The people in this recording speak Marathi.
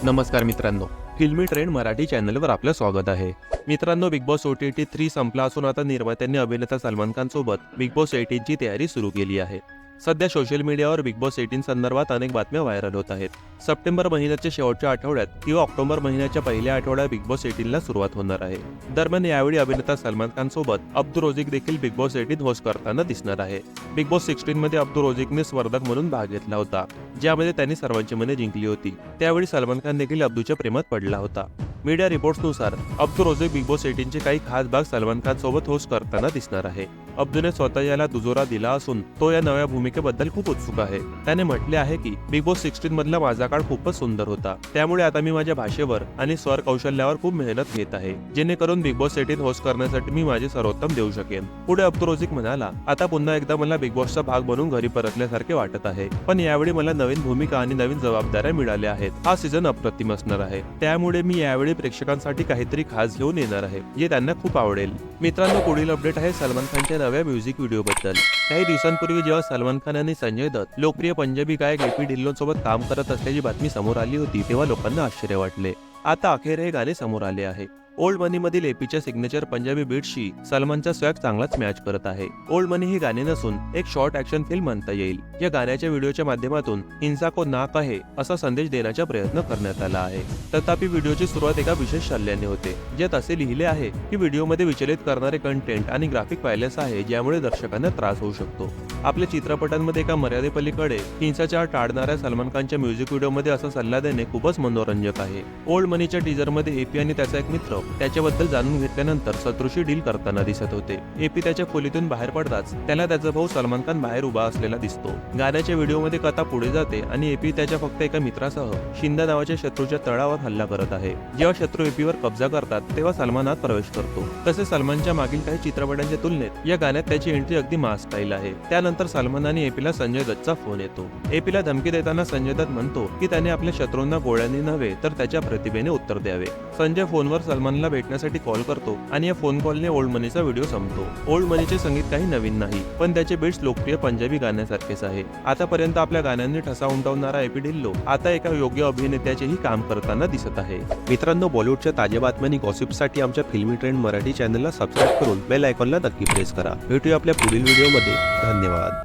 नमस्कार मित्रांनो, फिल्मी ट्रेंड मराठी चॅनलवर आपलं स्वागत आहे. मित्रांनो, बिग बॉस OTT 3 संपला असून आता निर्मात्यांनी अभिनेता सलमान खान सोबत बिग बॉस 18 ची तयारी सुरू केली आहे. सध्या सोशल मीडियावर बिग बॉस 18 संदर्भात अनेक बातम्या व्हायरल होत आहेत. सप्टेंबर महिन्याच्या शेवटच्या आठवड्यात किंवा ऑक्टोबर महिन्याच्या पहिल्या आठवड्यात बिग बॉस 18 ला सुरुवात होणार आहे. दरम्यान यावेळी अभिनेता सलमान खान सोबत अब्दू रोझिक देखील बिग बॉस 18 होस्ट करताना दिसणार आहे. बिग बॉस 16 मध्ये अब्दू रोझिकने स्पर्धक म्हणून भाग घेतला होता, ज्यामध्ये त्यांनी सर्वांची मने जिंकली होती. त्यावेळी सलमान खान देखील अब्दूच्या प्रेमात पडला होता. मीडिया रिपोर्ट्सनुसार अब्दू रोझिक बिग बॉस 18 चे काही खास भाग सलमान खान सोबत होस्ट करताना दिसणार आहे. अब्दूने स्वतः याला दुजोरा दिला असून तो या नव्या भूमिकेबद्दल खूप उत्सुक आहे. त्याने म्हटले आहे की बिग बॉस 16 मधला माझा काळ खूपच सुंदर होता, त्यामुळे आता मी माझ्या भाषेवर आणि स्वर कौशल्यावर खूप मेहनत घेत आहे, जेणेकरून बिग बॉस 18 होस्ट करण्यासाठी मी माझे सर्वोत्तम देऊ शकेन. पुढे अब्दू रोझिक म्हणाला, आता पुन्हा एकदा मला बिग बॉसचा भाग बनून घरी परतल्यासारखे वाटत आहे, पण यावेळी मला नवीन भूमिका आणि नवीन जबाबदाऱ्या मिळाल्या आहेत. हा सीझन अप्रतिम असणार आहे, त्यामुळे मी यावेळी प्रेक्षकांसाठी काहीतरी खास घेऊन येणार आहे, जे त्यांना खूप आवडेल. मित्रांनो, पुढील अपडेट आहे सलमान खानच्या नव्या म्युझिक व्हिडिओ बद्दल. काही दिवसांपूर्वी जेव्हा सलमान खान आणि संजय दत्त लोकप्रिय पंजाबी गायक AP ढिल्लों सोबत काम करत असल्याची बातमी समोर आली होती, तेव्हा लोकांना आश्चर्य वाटले. आता अखेर हे गाणे समोर आले आहे. ओल्ड मनी मधील APच्या सिग्नेचर पंजाबी बीट्सशी सलमानचा स्वॅग चांगलाच मॅच करत आहे. ओल्ड मनी ही गाणे नसून एक शॉर्ट ऍक्शन फिल्म म्हणता येईल. या गाण्याच्या व्हिडिओच्या माध्यमातून हिंसा को नाक आहे असा संदेश देण्याचा प्रयत्न करण्यात आला आहे. तथापि व्हिडिओची सुरुवात एका विशेष सल्ल्याने होते, ज्यात असे लिहिले आहे की व्हिडिओमध्ये विचलित करणारे कंटेंट आणि ग्राफिक व्हायलेंस आहे, ज्यामुळे दर्शकांना त्रास होऊ शकतो. आपल्या चित्रपटांमध्ये एका मर्यादेपलीकडे हिंसाचार टाळणाऱ्या सलमान खानच्या म्युझिक व्हिडिओमध्ये असा सल्ला देणे खूपच मनोरंजक आहे. ओल्ड मनीच्या टीजरमध्ये AP आणि त्याचा एक मित्र त्याच्याबद्दल जाणून घेतल्यानंतर शत्रूशी डील करताना दिसत होते. AP त्याच्या खोलीतून बाहेर पडताच त्याला त्याचा भाऊ सलमान खान बाहेर उभा असलेला दिसतो. गाण्याच्या व्हिडिओमध्ये कथा पुढे जाते आणि AP त्याच्या फक्त एका मित्रासह शिंदा नावाच्या शत्रूच्या तळावर हल्ला करत आहे. जेव्हा शत्रू AP वर कब्जा करतात तेव्हा सलमान आत प्रवेश करतो. तसेच सलमानच्या मागील काही चित्रपटांच्या तुलनेत या गाण्यात त्याची एंट्री अगदी मास स्टाईल आहे. त्यानंतर सलमान आणि AP ला संजय दत्तचा फोन येतो. AP ला धमकी देताना संजय दत्त म्हणतो की त्याने आपल्या शत्रूंना गोळ्यांनी नव्हे तर त्याच्या प्रतिभेने उत्तर द्यावे. संजय फोनवर सलमानला भेटण्यासाठी कॉल करतो आणि या फोन कॉलने ओल्ड मनीचा व्हिडिओ संपतो. ओल्ड मनीचे संगीत काही नवीन नाही, पण त्याचे बीट्स लोकप्रिय पंजाबी गाण्यासारखेच आहे. आतापर्यंत आपल्या गाण्यांनी ठसा उमटवणारा AP ढिल्लों आता एका योग्य अभिनेत्याचेही काम करताना दिसत आहे. मित्रांनो, बॉलिवूडच्या ताज्या बातम्या आणि गॉसिपसाठी आमच्या फिल्मी ट्रेंड मराठी चॅनलला सबस्क्राईब करून बेल आयकॉनला नक्की प्रेस करा. भेटूया आपल्या पुढील व्हिडिओमध्ये. धन्यवाद.